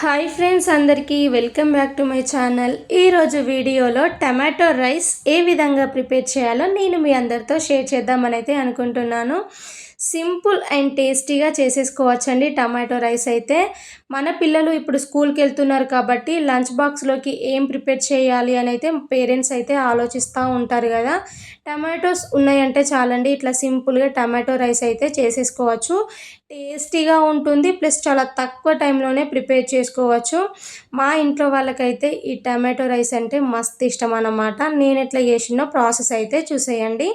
Hi friends, అందరికీ welcome back to my channel. ఈరోజు వీడియోలో టమాటో రైస్ ఏ విధంగా ప్రిపేర్ చేయాలో నేను మీ అందరితో షేర్ చేద్దామని అయితే అనుకుంటున్నాను. సింపుల్ అండ్ టేస్టీగా చేసేసుకోవచ్చండి టమాటో రైస్ అయితే. మన పిల్లలు ఇప్పుడు స్కూల్కి వెళ్తున్నారు కాబట్టి లంచ్ బాక్స్లోకి ఏం ప్రిపేర్ చేయాలి అని అయితే పేరెంట్స్ అయితే ఆలోచిస్తూ ఉంటారు కదా. టమాటోస్ ఉన్నాయంటే చాలండి, ఇట్లా సింపుల్గా టమాటో రైస్ అయితే చేసేసుకోవచ్చు. టేస్టీగా ఉంటుంది, ప్లస్ చాలా తక్కువ టైంలోనే ప్రిపేర్ చేసుకోవచ్చు. మా ఇంట్లో వాళ్ళకైతే ఈ టమాటో రైస్ అంటే మస్తు ఇష్టం అన్నమాట. నేను ఎట్లా చేసినో ప్రాసెస్ అయితే చూసేయండి.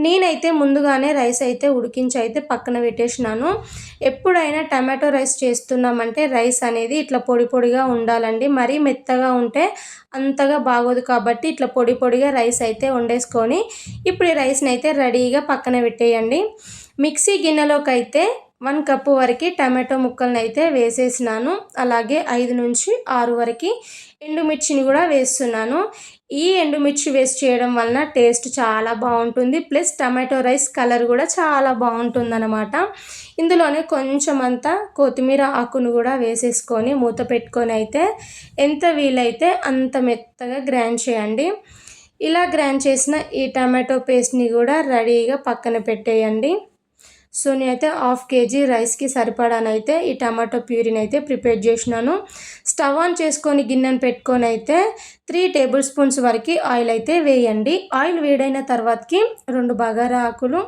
నేనైతే ముందుగానే రైస్ అయితే ఉడికించి అయితే పక్కన పెట్టేసినాను. ఎప్పుడైనా టమాటో రైస్ చేస్తున్నామంటే రైస్ అనేది ఇట్లా పొడి పొడిగా ఉండాలండి. మరీ మెత్తగా ఉంటే అంతగా బాగోదు కాబట్టి ఇట్లా పొడి పొడిగా రైస్ అయితే వండేసుకొని ఇప్పుడు ఈ రైస్ని అయితే రెడీగా పక్కన పెట్టేయండి. మిక్సీ గిన్నెలోకి అయితే 1 కప్పు వరకు టమాటో ముక్కలను అయితే వేసేసినాను. అలాగే 5 నుంచి 6 వరకు ఎండుమిర్చిని కూడా వేస్తున్నాను. ఈ ఎండుమిర్చి వేస్ట్ చేయడం వలన టేస్ట్ చాలా బాగుంటుంది, ప్లస్ టమాటో రైస్ కలర్ కూడా చాలా బాగుంటుందన్నమాట. ఇందులోనే కొంచెం అంతా కొత్తిమీర ఆకును కూడా వేసేసుకొని మూత పెట్టుకొని అయితే ఎంత వీలైతే అంత మెత్తగా గ్రైండ్ చేయండి. ఇలా గ్రైండ్ చేసిన ఈ టమాటో పేస్ట్ని కూడా రెడీగా పక్కన పెట్టేయండి. సో నేనైతే 1/2 kg రైస్కి సరిపడానైతే ఈ టమాటో ప్యూరీని అయితే ప్రిపేర్ చేసినాను. స్టవ్ ఆన్ చేసుకొని గిన్నెను పెట్టుకొని అయితే 3 టేబుల్ స్పూన్స్ వరకు ఆయిల్ అయితే వేయండి. ఆయిల్ వేడైన తర్వాతకి 2 బగారా ఆకులు,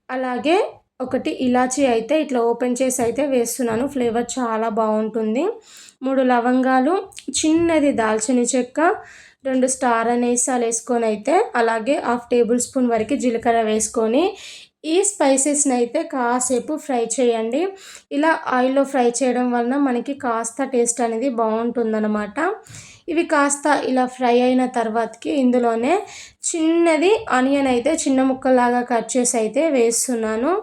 అలాగే 1 ఇలాచీ అయితే ఇట్లా ఓపెన్ చేసి అయితే వేస్తున్నాను. ఫ్లేవర్ చాలా బాగుంటుంది. 3 లవంగాలు, చిన్నది దాల్చిన చెక్క, 2 స్టార్ అనేసాలు వేసుకొని అయితే అలాగే 1/2 టేబుల్ స్పూన్ వరకు జీలకర్ర వేసుకొని ఈ స్పైసెస్ని అయితే కాసేపు ఫ్రై చేయండి. ఇలా ఆయిల్లో ఫ్రై చేయడం వలన మనకి కాస్త టేస్ట్ అనేది బాగుంటుందన్నమాట. ఇవి కాస్త ఇలా ఫ్రై అయిన తర్వాతకి ఇందులోనే చిన్నది ఆనియన్ అయితే చిన్న ముక్కలాగా కట్ చేసి అయితే వేస్తున్నాను.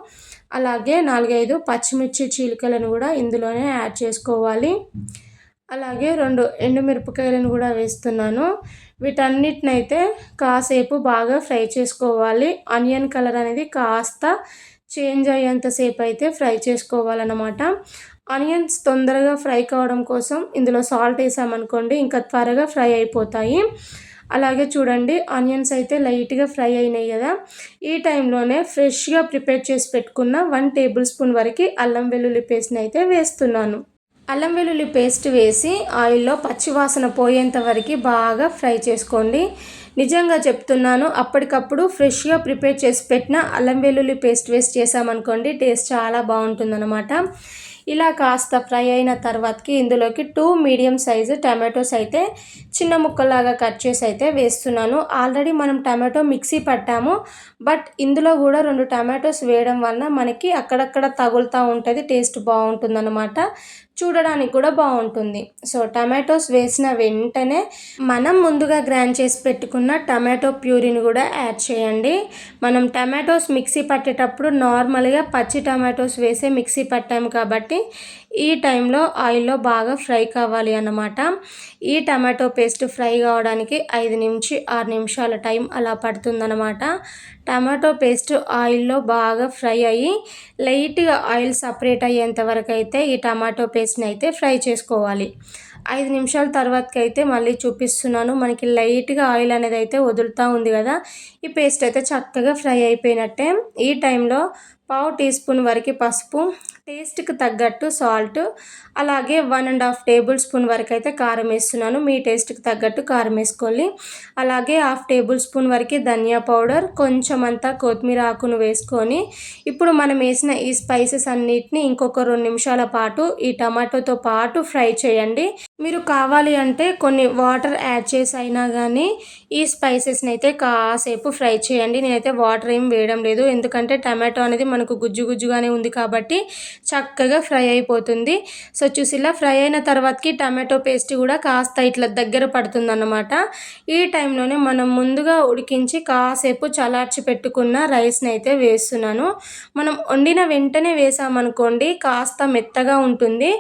అలాగే 4-5 పచ్చిమిర్చి చీలికలను కూడా ఇందులోనే యాడ్ చేసుకోవాలి. అలాగే 2 ఎండుమిరపకాయలను కూడా వేస్తున్నాను. వీటన్నిటినైతే కాసేపు బాగా ఫ్రై చేసుకోవాలి. ఆనియన్ కలర్ అనేది కాస్త చేంజ్ అయ్యేంతసేపు అయితే ఫ్రై చేసుకోవాలన్నమాట. ఆనియన్స్ తొందరగా ఫ్రై కావడం కోసం ఇందులో సాల్ట్ వేసామనుకోండి ఇంకా త్వరగా ఫ్రై అయిపోతాయి. అలాగే చూడండి, ఆనియన్స్ అయితే లైట్గా ఫ్రై అయినాయి కదా. ఈ టైంలోనే ఫ్రెష్గా ప్రిపేర్ చేసి పెట్టుకున్న 1 టేబుల్ స్పూన్ వరకు అల్లం వెల్లుల్లి పేస్ట్ని అయితే వేస్తున్నాను. అల్లం వెల్లుల్లి పేస్ట్ వేసి ఆయిల్లో పచ్చివాసన పోయేంత వరకు బాగా ఫ్రై చేసుకోండి. నిజంగా చెప్తున్నాను, అప్పటికప్పుడు ఫ్రెష్గా ప్రిపేర్ చేసి పెట్టిన అల్లం వెల్లుల్లి పేస్ట్ వేస్ట్ చేసామనుకోండి టేస్ట్ చాలా బాగుంటుందన్నమాట. ఇలా కాస్త ఫ్రై అయిన తర్వాతకి ఇందులోకి 2 మీడియం సైజు టమాటోస్ అయితే చిన్న ముక్కలాగా కట్ చేసి అయితే వేస్తున్నాను. ఆల్రెడీ మనం టమాటో మిక్సీ పట్టాము, బట్ ఇందులో కూడా 2 టమాటోస్ వేయడం వలన మనకి అక్కడక్కడ తగులుతూ ఉంటుంది, టేస్ట్ బాగుంటుందన్నమాట. చూడడానికి కూడా బాగుంటుంది. సో టమాటోస్ వేసిన వెంటనే మనం ముందుగా గ్రైండ్ చేసి పెట్టుకున్న టమాటో ప్యూరీని కూడా యాడ్ చేయండి. మనం టమాటోస్ మిక్సీ పట్టేటప్పుడు నార్మల్గా పచ్చి టమాటోస్ వేసే మిక్సీ పట్టాము కాబట్టి ఈ టైంలో ఆయిల్లో బాగా ఫ్రై కావాలి అన్నమాట. ఈ టమాటో పేస్ట్ ఫ్రై కావడానికి 5 నుంచి 6 నిమిషాల టైం అలా పడుతుందన్నమాట. టమాటో పేస్ట్ ఆయిల్లో బాగా ఫ్రై అయ్యి లైట్గా ఆయిల్ సపరేట్ అయ్యేంత వరకు అయితే ఈ టమాటో పేస్ట్ని అయితే ఫ్రై చేసుకోవాలి. 5 నిమిషాల తర్వాతకి అయితే మళ్ళీ చూపిస్తున్నాను. మనకి లైట్గా ఆయిల్ అనేది అయితే వదులుతూ ఉంది కదా. ఈ పేస్ట్ అయితే చక్కగా ఫ్రై అయిపోయినట్టే. ఈ టైంలో 1/2 టీ స్పూన్ వరకు పసుపు, టేస్ట్కి తగ్గట్టు సాల్ట్, అలాగే 1.5 టేబుల్ స్పూన్ వరకు అయితే కారం వేస్తున్నాను. మీ టేస్ట్కి తగ్గట్టు కారం వేసుకోవాలి. అలాగే 1/2 టేబుల్ స్పూన్ వరకు ధనియా పౌడర్, కొంచెం అంతా కొత్తిమీర ఆకును వేసుకొని ఇప్పుడు మనం వేసిన ఈ స్పైసెస్ అన్నిటిని ఇంకొక 2 నిమిషాల పాటు ఈ టమాటోతో పాటు ఫ్రై చేయండి. మీరు కావాలి అంటే కొన్ని వాటర్ యాడ్ చేసి అయినా కానీ ఈ స్పైసెస్ని అయితే కాసేపు ఫ్రై చేయండి. నేనైతే వాటర్ ఏం వేయడం లేదు, ఎందుకంటే టమాటో అనేది మనకు గుజ్జు గుజ్జుగానే ఉంది కాబట్టి చక్కగా ఫ్రై అయిపోతుంది. సో చూసిలా ఫ్రై అయిన తర్వాతకి టమాటో పేస్ట్ కూడా కాస్త ఇట్లా దగ్గర పడుతుందన్నమాట. ఈ టైంలోనే మనం ముందుగా ఉడికించి కాసేపు చల్లార్చి పెట్టుకున్న రైస్ని అయితే వేస్తున్నాను. మనం వండిన వెంటనే వేసామనుకోండి కాస్త మెత్తగా ఉంటుంది.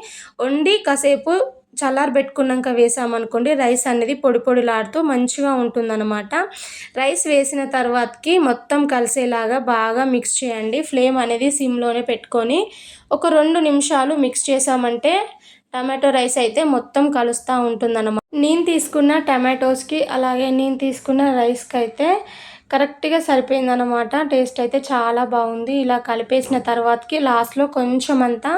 వండి కాసేపు చల్లారబెట్టుకున్నాక వేసామనుకోండి రైస్ అనేది పొడి పొడిలాడుతూ మంచిగా ఉంటుందన్నమాట. రైస్ వేసిన తర్వాతకి మొత్తం కలిసేలాగా బాగా మిక్స్ చేయండి. ఫ్లేమ్ అనేది సిమ్లోనే పెట్టుకొని ఒక 2 నిమిషాలు మిక్స్ చేసామంటే టమాటో రైస్ అయితే మొత్తం కలుస్తూ ఉంటుందన్నమాట. నేను తీసుకున్న టమాటోస్కి అలాగే నేను తీసుకున్న రైస్కి అయితే కరెక్ట్గా సరిపోయిందనమాట. టేస్ట్ అయితే చాలా బాగుంది. ఇలా కలిపేసిన తర్వాతకి లాస్ట్లో కొంచెం అంతా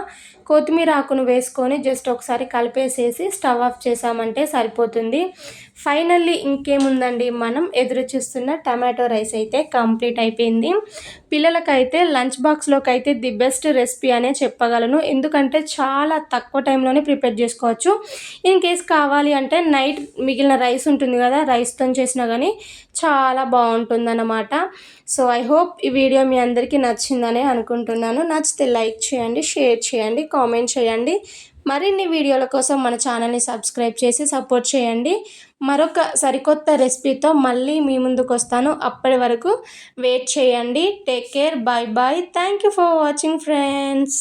కొత్తిమీర ఆకును వేసుకొని జస్ట్ ఒకసారి కలిపేసేసి స్టవ్ ఆఫ్ చేసామంటే సరిపోతుంది. ఫైనల్లీ ఇంకేముందండి, మనం ఎదురు చూస్తున్న టమాటో రైస్ అయితే కంప్లీట్ అయిపోయింది. పిల్లలకైతే లంచ్ బాక్స్లోకి అయితే ది బెస్ట్ రెసిపీ అనే చెప్పగలను. ఎందుకంటే చాలా తక్కువ టైంలోనే ప్రిపేర్ చేసుకోవచ్చు. ఇన్ కేస్ కావాలి అంటే నైట్ మిగిలిన రైస్ ఉంటుంది కదా, రైస్తో చేసినా కానీ చాలా బాగుంటుందన్నమాట. సో ఐ హోప్ ఈ వీడియో మీ అందరికీ నచ్చిందనే అనుకుంటున్నాను. నచ్చితే లైక్ చేయండి, షేర్ చేయండి, కామెంట్ చేయండి. మరిన్ని వీడియోల కోసం మన ఛానల్ని సబ్స్క్రైబ్ చేసి సపోర్ట్ చేయండి. మరొక సరికొత్త రెసిపీతో మళ్ళీ మీ ముందుకు వస్తాను. అప్పటి వరకు వెయిట్ చేయండి. Take care, bye bye. Thank you for watching friends.